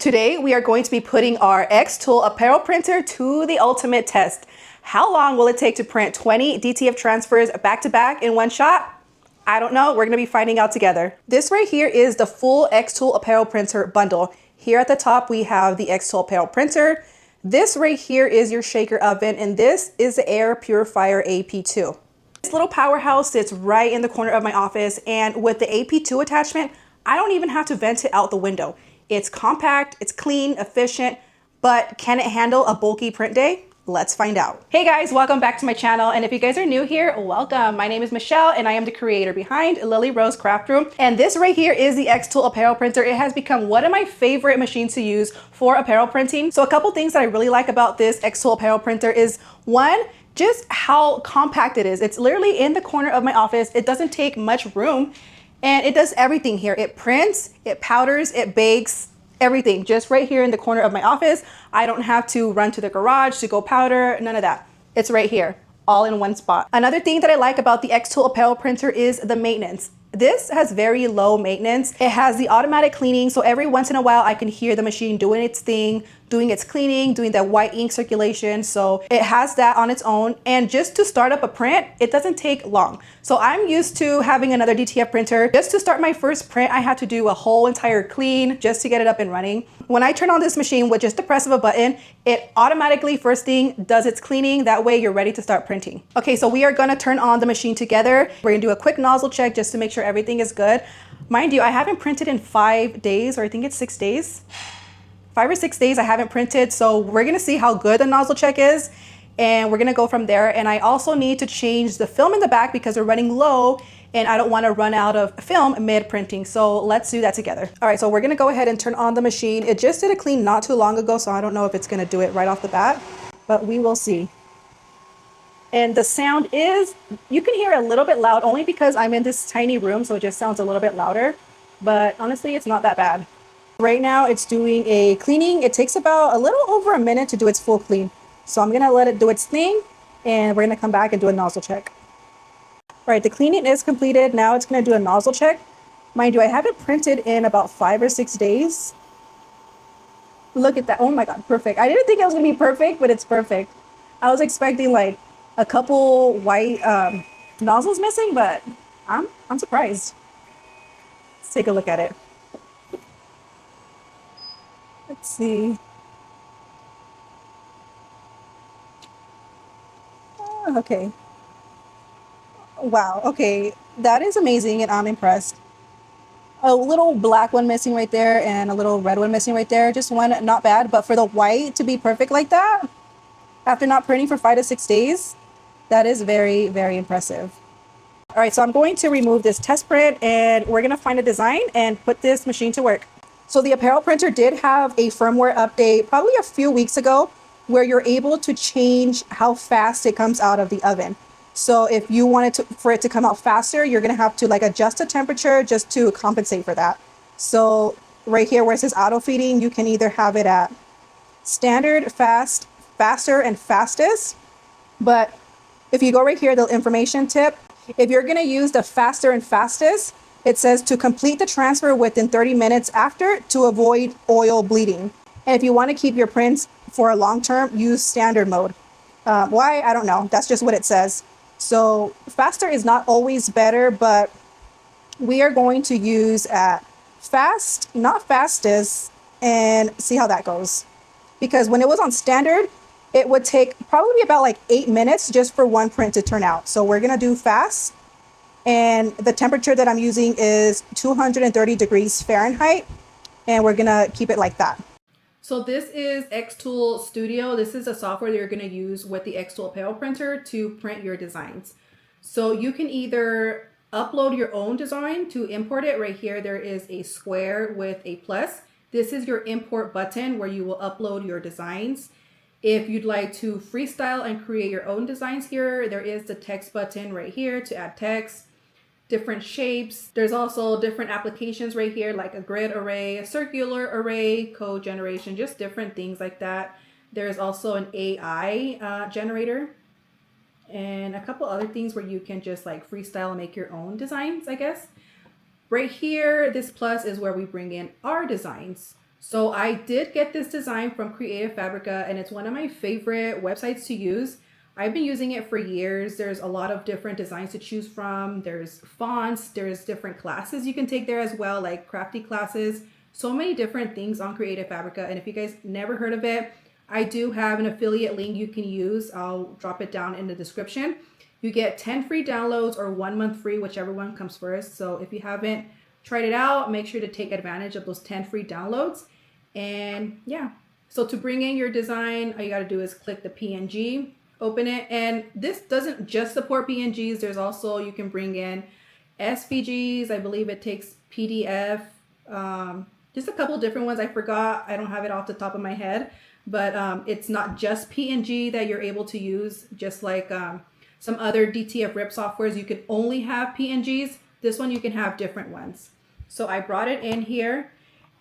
Today we are going to be putting our xTool Apparel Printer to the ultimate test. How long will it take to print 20 DTF transfers back to back in one shot? I don't know, we're gonna be finding out together. This right here is the full xTool Apparel Printer bundle. Here at the top we have the xTool Apparel Printer. This right here is your shaker oven, and this is the air purifier AP2. This little powerhouse sits right in the corner of my office, and with the AP2 attachment, I don't even have to vent it out the window. It's compact, it's clean, efficient, but can it handle a bulky print day? Let's find out. Hey guys, welcome back to my channel. And if you guys are new here, welcome. My name is Michelle and I am the creator behind LilyRoseCraftroom. And this right here is the xTool Apparel Printer. It has become one of my favorite machines to use for apparel printing. So a couple things that I really like about this xTool Apparel Printer is, one, just how compact it is. It's literally in the corner of my office. It doesn't take much room. And it does everything here. It prints, it powders, it bakes, everything just right here in the corner of my office. I don't have to run to the garage to go powder, none of that. It's right here, all in one spot. Another thing that I like about the xTool Apparel Printer is the maintenance. This has very low maintenance. It has the automatic cleaning, so every once in a while I can hear the machine doing its thing, doing its cleaning, doing that white ink circulation. So it has that on its own. And just to start up a print, it doesn't take long. So I'm used to having another DTF printer. Just to start my first print, I had to do a whole entire clean just to get it up and running. When I turn on this machine with just the press of a button, it automatically first thing does its cleaning. That way you're ready to start printing. Okay, so we are gonna turn on the machine together. We're gonna do a quick nozzle check just to make sure everything is good. Mind you, I haven't printed in 5 days, or I think it's 6 days. 5 or 6 days I haven't printed, so we're gonna see how good the nozzle check is, and we're gonna go from there. And I also need to change the film in the back because we're running low and I don't wanna run out of film mid-printing, so let's do that together. All right, so we're gonna go ahead and turn on the machine. It just did a clean not too long ago, so I don't know if it's gonna do it right off the bat, but we will see. And the sound is, you can hear it a little bit loud only because I'm in this tiny room, so it just sounds a little bit louder, but honestly, it's not that bad. Right now it's doing a cleaning. It takes about a little over a minute to do its full clean. So I'm gonna let it do its thing and we're gonna come back and do a nozzle check. All right, the cleaning is completed. Now it's gonna do a nozzle check. Mind you, I haven't printed in about 5 or 6 days. Look at that, oh my God, perfect. I didn't think it was gonna be perfect, but it's perfect. I was expecting like a couple white nozzles missing, but I'm surprised. Let's take a look at it. Let's see. Oh, okay. Wow. Okay. That is amazing and I'm impressed. A little black one missing right there and a little red one missing right there. Just one, not bad. But for the white to be perfect like that, after not printing for 5 to 6 days, that is very, very impressive. All right. So I'm going to remove this test print and we're going to find a design and put this machine to work. So the Apparel Printer did have a firmware update probably a few weeks ago where you're able to change how fast it comes out of the oven. So if you wanted for it to come out faster, you're gonna have to like adjust the temperature just to compensate for that. So right here where it says auto feeding, you can either have it at standard, fast, faster, and fastest. But if you go right here, the information tip, if you're gonna use the faster and fastest, it says to complete the transfer within 30 minutes after to avoid oil bleeding. And if you want to keep your prints for a long term, use standard mode. Why? I don't know. That's just what it says. So faster is not always better, but we are going to use at fast, not fastest, and see how that goes. Because when it was on standard, it would take probably about like 8 minutes just for one print to turn out. So we're going to do fast. And the temperature that I'm using is 230 degrees Fahrenheit, and we're gonna keep it like that. So this is xTool Studio. This is a software that you're gonna use with the xTool Apparel Printer to print your designs. So you can either upload your own design. To import it, right here, there is a square with a plus. This is your import button where you will upload your designs. If you'd like to freestyle and create your own designs here, there is the text button right here to add text. Different shapes. There's also different applications right here, like a grid array, a circular array, code generation, just different things like that. There's also an AI generator and a couple other things where you can just like freestyle and make your own designs, I guess. Right here, this plus is where we bring in our designs. So I did get this design from Creative Fabrica, and it's one of my favorite websites to use. I've been using it for years. There's a lot of different designs to choose from. There's fonts, there's different classes you can take there as well, like crafty classes. So many different things on Creative Fabrica. And if you guys never heard of it, I do have an affiliate link you can use. I'll drop it down in the description. You get 10 free downloads or 1 month free, whichever one comes first. So if you haven't tried it out, make sure to take advantage of those 10 free downloads. And yeah, so to bring in your design, all you got to do is click the PNG, open it. And this doesn't just support PNGs. There's also, you can bring in SVGs. I believe it takes PDF, just a couple different ones. I forgot. I don't have it off the top of my head, but it's not just PNG that you're able to use. Just like some other DTF rip softwares, you can only have PNGs. This one, you can have different ones. So I brought it in here.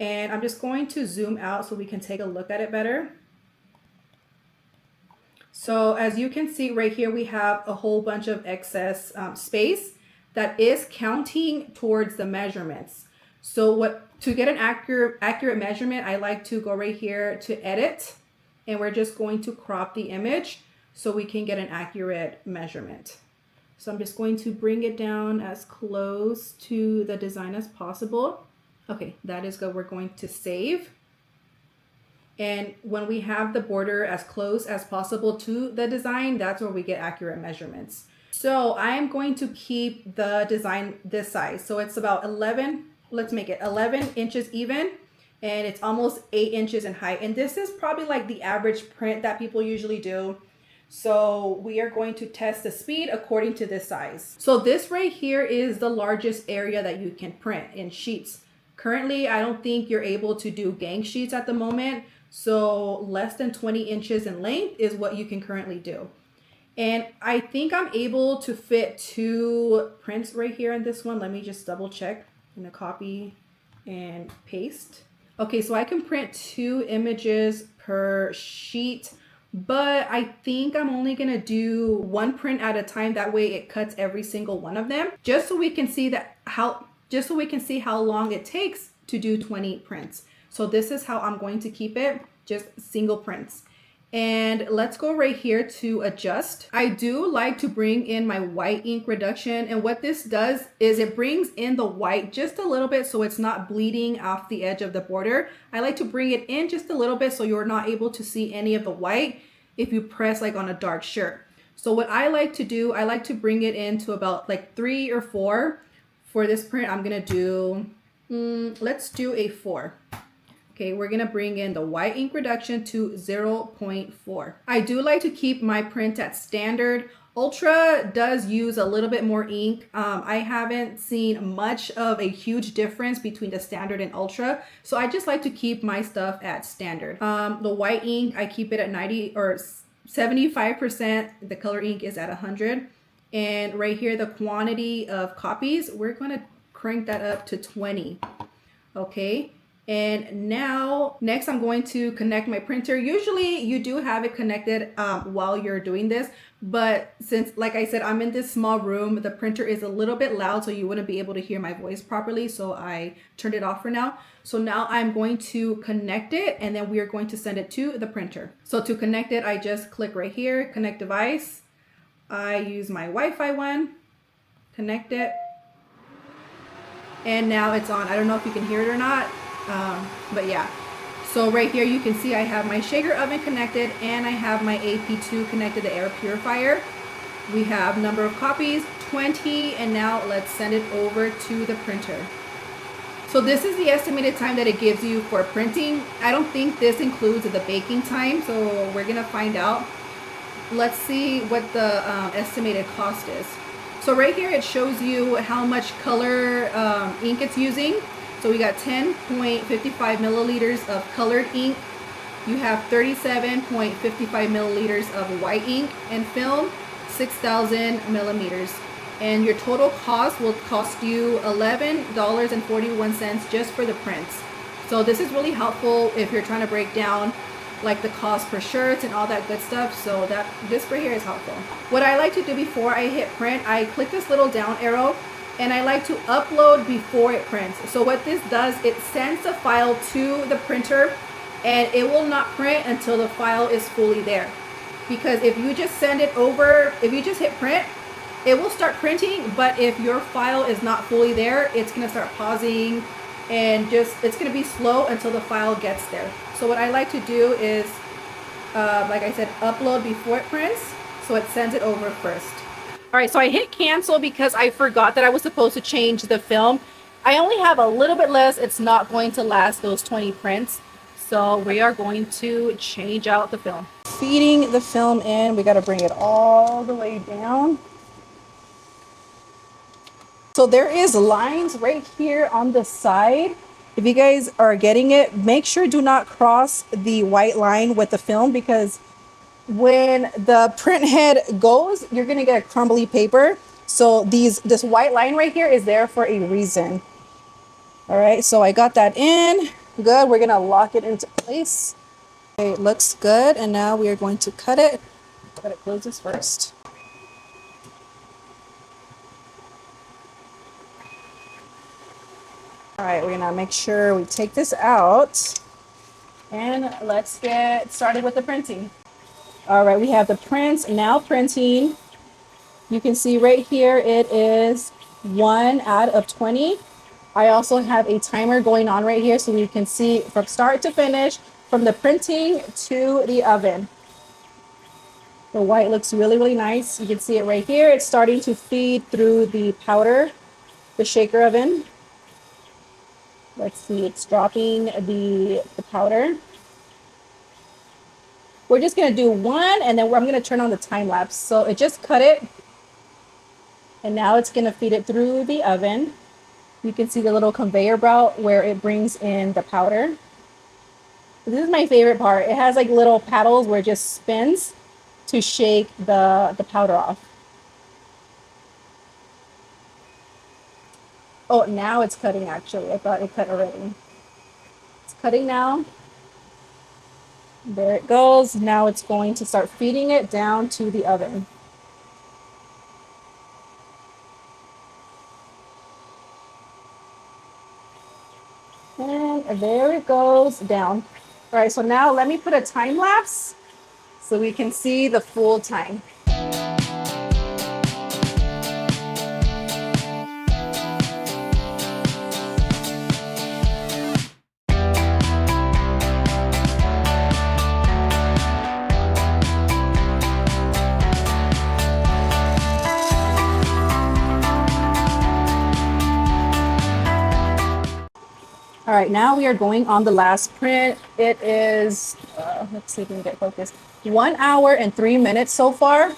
And I'm just going to zoom out so we can take a look at it better. So as you can see right here, we have a whole bunch of excess space that is counting towards the measurements. So to get an accurate measurement, I like to go right here to edit, and we're just going to crop the image so we can get an accurate measurement. So I'm just going to bring it down as close to the design as possible. Okay, that is good. We're going to save. And when we have the border as close as possible to the design, that's where we get accurate measurements. So I am going to keep the design this size. So it's about 11, let's make it 11 inches even, and it's almost 8 inches in height. And this is probably like the average print that people usually do. So we are going to test the speed according to this size. So this right here is the largest area that you can print in sheets. Currently, I don't think you're able to do gang sheets at the moment. So less than 20 inches in length is what you can currently do. And I think I'm able to fit 2 prints right here in this one. Let me just double check. I'm gonna copy and paste. Okay, so I can print 2 images per sheet, but I think I'm only gonna do 1 print at a time. That way it cuts every single one of them, just so we can see how long it takes to do 20 prints. So this is how I'm going to keep it, just single prints. And let's go right here to adjust. I do like to bring in my white ink reduction. And what this does is it brings in the white just a little bit so it's not bleeding off the edge of the border. I like to bring it in just a little bit so you're not able to see any of the white if you press like on a dark shirt. So what I like to do, I like to bring it into about like 3 or 4. For this print, I'm gonna do, let's do a 4. Okay, we're gonna bring in the white ink reduction to 0.4. I do like to keep my print at standard. Ultra does use a little bit more ink. I haven't seen much of a huge difference between the standard and ultra. So I just like to keep my stuff at standard. The white ink, I keep it at 90 or 75%. The color ink is at 100. And right here, the quantity of copies, we're gonna crank that up to 20, okay? And now, next I'm going to connect my printer. Usually you do have it connected while you're doing this, but since, like I said, I'm in this small room, the printer is a little bit loud, so you wouldn't be able to hear my voice properly, so I turned it off for now. So now I'm going to connect it, and then we are going to send it to the printer. So to connect it, I just click right here, connect device. I use my Wi-Fi one, connect it, and now it's on. I don't know if you can hear it or not, but yeah. So right here you can see I have my shaker oven connected, and I have my AP2 connected, the air purifier. We have number of copies, 20, and now let's send it over to the printer. So this is the estimated time that it gives you for printing. I don't think this includes the baking time, so we're gonna find out. Let's see what the estimated cost is. So right here it shows you how much color ink it's using. So we got 10.55 milliliters of colored ink. You have 37.55 milliliters of white ink, and film 6,000 millimeters. And your total cost will cost you $11.41 just for the prints. So this is really helpful if you're trying to break down like the cost per shirts and all that good stuff. So this right here is helpful. What I like to do before I hit print, I click this little down arrow and I like to upload before it prints. So what this does, it sends the file to the printer and it will not print until the file is fully there. Because if you just send it over, if you just hit print, it will start printing, but if your file is not fully there, it's gonna start pausing and it's gonna be slow until the file gets there. So what I like to do is, like I said, upload before it prints, so it sends it over first. All right, so I hit cancel because I forgot that I was supposed to change the film. I only have a little bit less. It's not going to last those 20 prints. So we are going to change out the film. Feeding the film in, we got to bring it all the way down. So there is lines right here on the side. If you guys are getting it, make sure do not cross the white line with the film, because when the print head goes, you're gonna get a crumbly paper. So this white line right here is there for a reason. All right, so I got that in. Good, we're gonna lock it into place. Okay, it looks good, and now we are going to cut it. Gotta close this first. All right, we're gonna make sure we take this out, and let's get started with the printing. All right, we have the prints now printing. You can see right here it is 1 out of 20. I also have a timer going on right here, so you can see from start to finish, from the printing to the oven. The white looks really, really nice. You can see it right here. It's starting to feed through the powder, the shaker oven. Let's see, it's dropping the powder. We're just gonna do one, and then I'm gonna turn on the time lapse. So it just cut it, and now it's gonna feed it through the oven. You can see the little conveyor belt where it brings in the powder. This is my favorite part. It has like little paddles where it just spins to shake the powder off. Oh, now it's cutting actually. I thought it cut already. It's cutting now. There it goes. Now it's going to start feeding it down to the oven. And there it goes down. All right, so now let me put a time lapse so we can see the full time. All right, now we are going on the last print. It is, let's see if we can get focused. 1 hour and 3 minutes so far.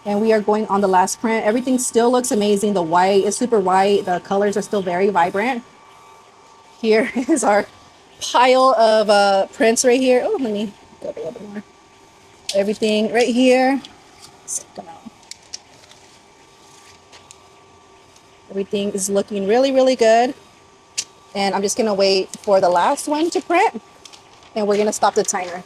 And we are going on the last print. Everything still looks amazing. The white is super white. The colors are still very vibrant. Here is our pile of prints right here. Oh, let me go a little bit more. Everything right here. Come out. Everything is looking really, really good. And I'm just gonna wait for the last one to print, and we're gonna stop the timer.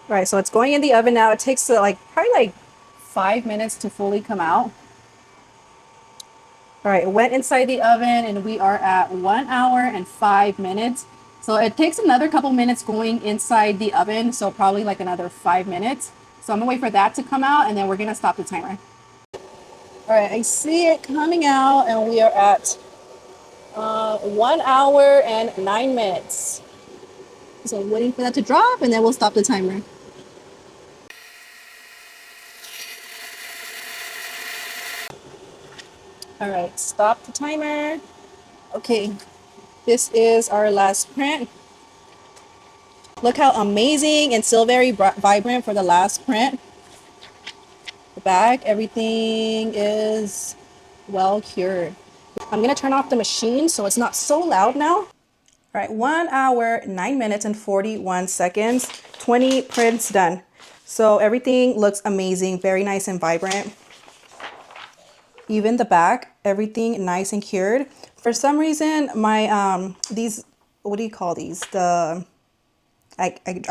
All right, so it's going in the oven now. It takes probably like 5 minutes to fully come out. All right, it went inside the oven, and we are at 1 hour and 5 minutes. So it takes another couple minutes going inside the oven, so probably like another 5 minutes. So I'm gonna wait for that to come out, and then we're gonna stop the timer. All right, I see it coming out, and we are at 1 hour and 9 minutes. So I'm waiting for that to drop, and then we'll stop the timer. All right, stop the timer. Okay, this is our last print. Look how amazing and still very vibrant for the last print. The back, everything is well cured. I'm gonna turn off the machine so it's not so loud now. All right, 1 hour, 9 minutes and 41 seconds, 20 prints done. So everything looks amazing, very nice and vibrant. Even the back, everything nice and cured. For some reason, my these, what do you call these? I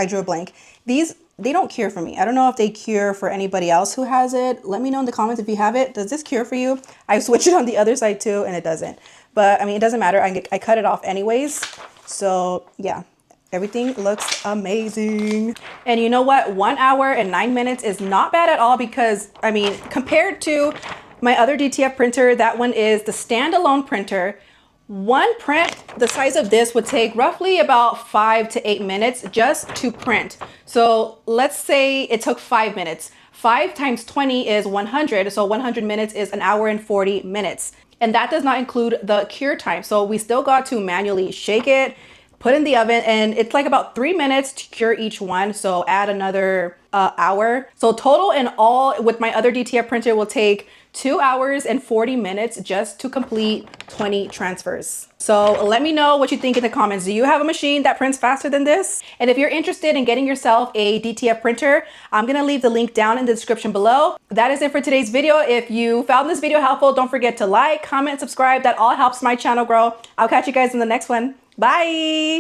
drew a blank. These, they don't cure for me. I don't know if they cure for anybody else who has it. Let me know in the comments if you have it. Does this cure for you? I switched it on the other side too and it doesn't. But I mean, it doesn't matter. I cut it off anyways. So yeah, everything looks amazing. And you know what? 1 hour and 9 minutes is not bad at all because, I mean, compared to my other DTF printer, that one is the standalone printer. One print the size of this would take roughly about 5 to 8 minutes just to print. So let's say it took 5 minutes. 5 times 20 is 100. So 100 minutes is 1 hour and 40 minutes. And that does not include the cure time. So we still got to manually shake it, put in the oven, and it's like about 3 minutes to cure each one. So add another hour. So total in all with my other DTF printer will take 2 hours and 40 minutes just to complete 20 transfers. So let me know what you think in the comments. Do you have a machine that prints faster than this? And if you're interested in getting yourself a DTF printer, I'm gonna leave the link down in the description below. That is it for today's video. If you found this video helpful, don't forget to like, comment, subscribe. That all helps my channel grow. I'll catch you guys in the next one. Bye.